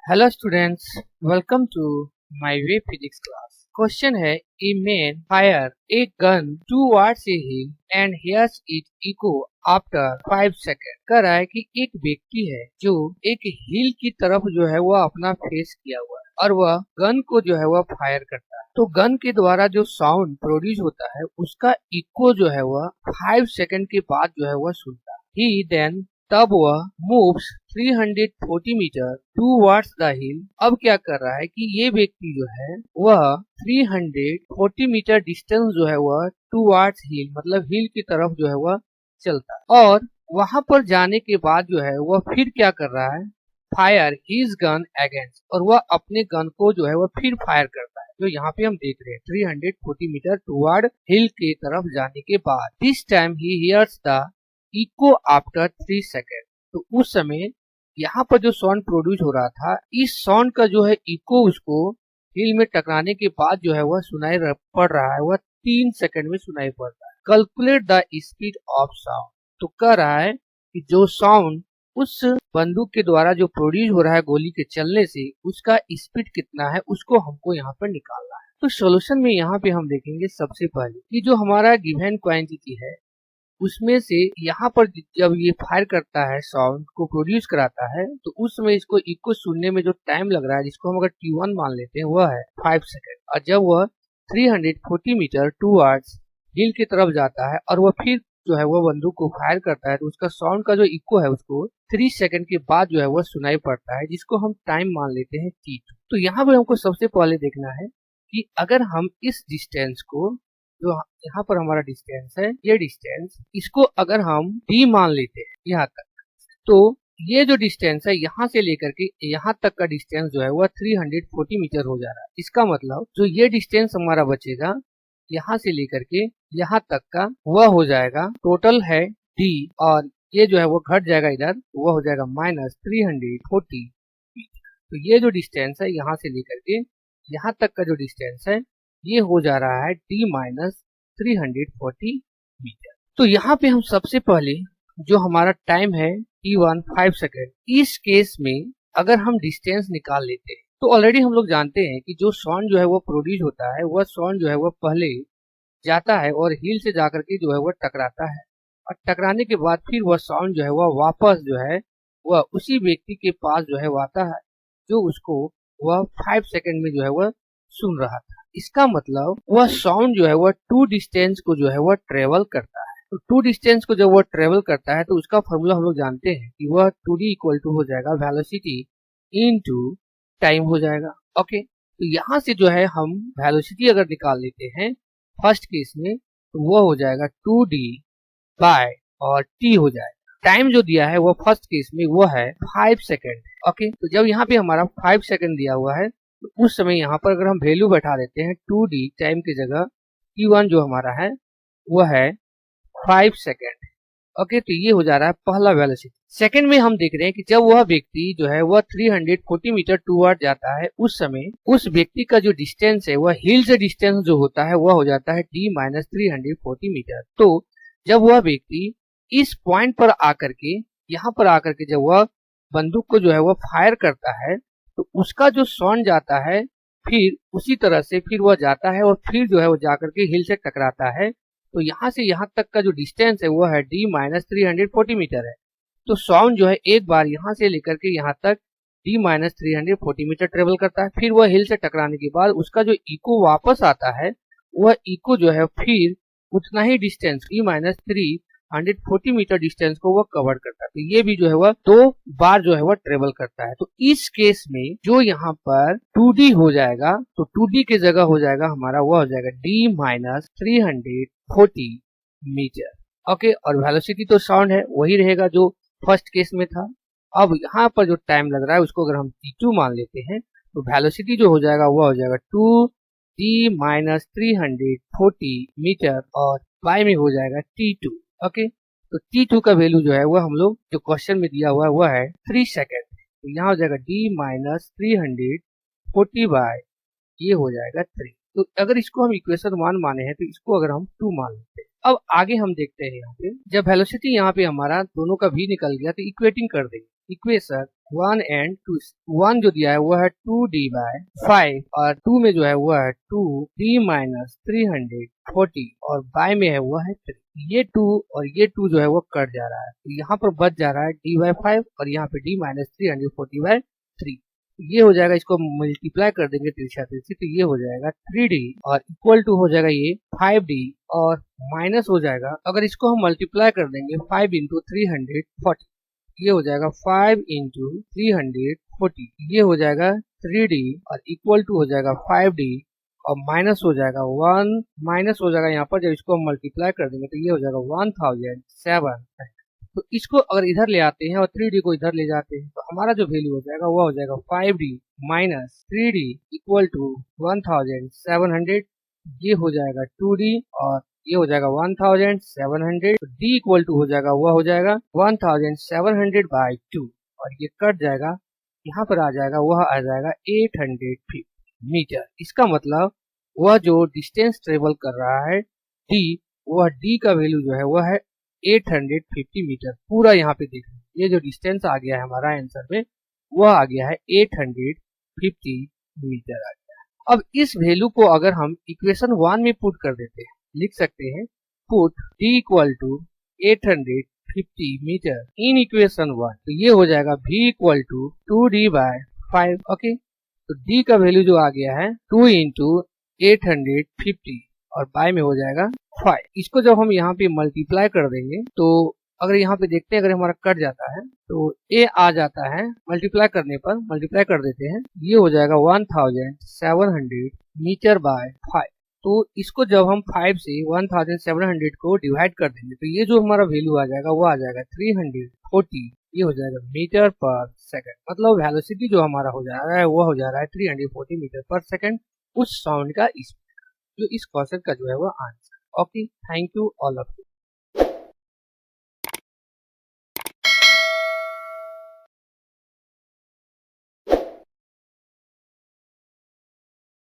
Hello students, welcome to my way physics class. Question है, a man fire a gun towards a hill and hears it echo after 5 second. कह रहा है कि एक व्यक्ति है जो एक हिल की तरफ जो है वह अपना फेस किया हुआ है और वह गन को जो है वह फायर करता है। तो गन के द्वारा जो साउंड प्रोड्यूस होता है उसका इको जो है वह 5 सेकंड के बाद जो है वह सुनता है। ही देन तब वह moves 340 metre towards the hill. अब क्या कर रहा है कि ये व्यक्ति जो है वह 340 मीटर डिस्टेंस जो है वह टूवर्ड्स हिल मतलब हिल की तरफ जो है वह चलता है और वहां पर जाने के बाद जो है वह फिर क्या कर रहा है, फायर हिज गन अगेंस्ट, और वह अपने गन को जो है वह फिर फायर करता है। जो यहाँ पे हम देख रहे हैं 340 मीटर टूवर्ड हिल की तरफ जाने के बाद। This time he hears the echo after 3 second. तो उस समय यहाँ पर जो साउंड प्रोड्यूस हो रहा था, इस साउंड का जो है इको उसको हिल में टकराने के बाद जो है वह सुनाई पड़ रहा है, वह 3 सेकंड में सुनाई पड़ रहा है। Calculate the speed of sound. तो कह रहा है कि जो साउंड उस बंदूक के द्वारा जो प्रोड्यूस हो रहा है गोली के चलने से, उसका स्पीड कितना है उसको हमको यहाँ पर निकालना है। तो सोल्यूशन में यहाँ पे हम देखेंगे सबसे पहले कि जो हमारा गिवन क्वांटिटी है उसमें से यहाँ पर जब ये फायर करता है साउंड को प्रोड्यूस कराता है तो उस समय इसको इको सुनने में जो टाइम लग रहा है, जिसको हम अगर T1 मान लेते हैं, वह है 5 सेकेंड। और जब वह 340 मीटर टूवर्ड्स हिल की तरफ जाता है और वह फिर जो है वह बंदूक को फायर करता है तो उसका साउंड का जो इको है उसको 3 सेकेंड के बाद जो है वह सुनाई पड़ता है, जिसको हम टाइम मान लेते हैं T2। तो यहाँ पे हमको सबसे पहले देखना है कि अगर हम इस डिस्टेंस को, जो यहाँ पर हमारा डिस्टेंस है, ये डिस्टेंस, इसको अगर हम d मान लेते हैं यहाँ तक, तो ये जो डिस्टेंस है यहाँ से लेकर के यहाँ तक का डिस्टेंस जो है वह 340 मीटर हो जा रहा है। इसका मतलब जो ये डिस्टेंस हमारा बचेगा यहाँ से लेकर के यहाँ तक का, वह हो जाएगा टोटल है d, और ये जो है वो घट जाएगा इधर, वह हो जाएगा -340 मीटर। तो ये जो डिस्टेंस है यहाँ से लेकर के यहाँ तक का जो डिस्टेंस है ये हो जा रहा है d-340 मीटर। तो यहाँ पे हम सबसे पहले जो हमारा टाइम है T1 5 सेकेंड, इस केस में अगर हम डिस्टेंस निकाल लेते हैं तो ऑलरेडी हम लोग जानते हैं कि जो साउंड जो है वो प्रोड्यूस होता है, वह साउंड जो है वह पहले जाता है और हिल से जाकर के जो है वह टकराता है और टकराने के बाद फिर वह साउंड जो है वह वापस जो है वह उसी व्यक्ति के पास जो है वो आता है जो उसको वह 5 सेकेंड में जो है वह सुन रहा था। इसका मतलब वह साउंड जो है वह 2 डिस्टेंस को जो है वह ट्रेवल करता है। तो 2 डिस्टेंस को जब वह ट्रेवल करता है तो उसका फॉर्मूला हम लोग जानते हैं कि वह 2d इक्वल टू हो जाएगा वेलोसिटी इनटू टाइम हो जाएगा। ओके, तो यहाँ से जो है हम वेलोसिटी अगर निकाल लेते हैं फर्स्ट केस में तो वह हो जाएगा 2d बाय और t हो जाएगा। टाइम जो दिया है वो फर्स्ट केस में वो है 5 सेकेंड। ओके, तो जब यहाँ पे हमारा 5 सेकेंड दिया हुआ है तो उस समय यहाँ पर अगर हम वैल्यू बैठा देते हैं 2d टाइम की जगह, T1 जो हमारा है वो है 5 सेकेंड। ओके, तो ये हो जा रहा है पहला वेलोसिटी। सेकंड में हम देख रहे हैं कि जब वह व्यक्ति जो है वह 340 मीटर टूवर्ड जाता है, उस समय उस व्यक्ति का जो डिस्टेंस है वह हिल से डिस्टेंस जो होता है वह हो जाता है d-340 मीटर। तो जब वह व्यक्ति इस पॉइंट पर आकर के, यहाँ पर आकर के जब वह बंदूक को जो है वह फायर करता है तो उसका जो साउंड जाता है फिर उसी तरह से फिर वह जाता है और फिर जो है वो जाकर के हिल से टकराता है। तो यहाँ से यहाँ तक का जो डिस्टेंस है वो है d-340 मीटर है। तो साउंड जो है एक बार यहाँ से लेकर के यहाँ तक d-340 मीटर ट्रेवल करता है, फिर वह हिल से टकराने के बाद उसका जो इको वापस आता है वह इको जो है फिर उतना ही डिस्टेंस d-340 मीटर डिस्टेंस को वह कवर करता है। तो ये भी जो है वह 2 बार जो है वह ट्रेवल करता है। तो इस केस में जो यहाँ पर 2d हो जाएगा, तो 2d की जगह हो जाएगा हमारा वह हो जाएगा d-340 मीटर। ओके, और वेलोसिटी तो साउंड है वही रहेगा जो फर्स्ट केस में था। अब यहाँ पर जो टाइम लग रहा है उसको अगर हम T2 मान लेते हैं तो वेलोसिटी जो हो जाएगा वह हो जाएगा 2d-340 मीटर और बाय में हो जाएगा T2। ओके, तो T2 का वैल्यू जो है वह हम लोग जो क्वेश्चन में दिया हुआ है वह है 3 सेकेंड। तो यहाँ हो जाएगा d-340 बाय ये हो जाएगा 3। तो अगर इसको हम इक्वेशन 1 माने हैं तो इसको अगर हम 2 मान लेते हैं अब आगे हम देखते हैं यहाँ पे जब वेलोसिटी यहाँ पे हमारा दोनों का भी निकल गया तो इक्वेटिंग कर देंगे। इक्वेशन 1 एंड 2, 1 जो दिया है वो है 2d/5 और 2 में जो है वो है 2d माइनस 340 और बाय में है वो है 3। ये 2 और ये 2 जो है वो कट जा रहा है, तो यहाँ पर बच जा रहा है d/5 और यहाँ पे d माइनस 340/3। ये हो जाएगा, इसको मल्टीप्लाई कर देंगे तिरछा तिरछी तो ये हो जाएगा 3d और इक्वल टू हो जाएगा ये 5d और माइनस हो जाएगा, अगर इसको हम मल्टीप्लाई कर देंगे 5 इंटू 340 ये हो जाएगा 5 इंटू 340 ये हो जाएगा 3d और इक्वल टू हो जाएगा 5d और माइनस हो जाएगा 1 माइनस हो जाएगा यहाँ पर जब इसको हम मल्टीप्लाई कर देंगे तो ये हो जाएगा 1007। तो इसको अगर इधर ले आते हैं और 3d को इधर ले जाते हैं तो हमारा जो वैल्यू हो जाएगा वो हो जाएगा 5d minus 3d equal to 1700 ये हो जाएगा 2d और ये हो जाएगा 1700 तो d इक्वल टू हो जाएगा वह हो जाएगा 1700/2 और ये कट जाएगा, यहाँ पर आ जाएगा वह आ जाएगा 850 मीटर। इसका मतलब वह जो डिस्टेंस ट्रेवल कर रहा है d, वह d का वैल्यू जो है वह है 850 मीटर। पूरा यहाँ पे देख ये जो डिस्टेंस आ गया है हमारा आंसर में वह आ गया है 850 मीटर आ गया। अब इस वैल्यू को अगर हम इक्वेशन 1 में पुट कर देते हैं, लिख सकते हैं put d equal to 850 metre in equation 1 तो ये हो जाएगा v equal to 2d/5। Okay, तो d का वैल्यू जो आ गया है 2 इंटू 850 और बाय में हो जाएगा 5। इसको जब हम यहाँ पे मल्टीप्लाई कर देंगे तो अगर यहाँ पे देखते हैं अगर हमारा कट जाता है तो a आ जाता है, मल्टीप्लाई करने पर मल्टीप्लाई कर देते हैं ये हो जाएगा 1700 मीटर/5। तो इसको जब हम 5 से 1700 को डिवाइड कर देंगे तो ये जो हमारा वैल्यू आ जाएगा वो आ जाएगा 340 ये हो जाएगा मीटर पर सेकंड। मतलब वेलोसिटी जो हमारा हो जा रहा है वो हो जा रहा है 340 मीटर पर सेकंड उस साउंड का स्पीड, जो इस क्वेश्चन का जो है वो answer. Okay, thank you all of you.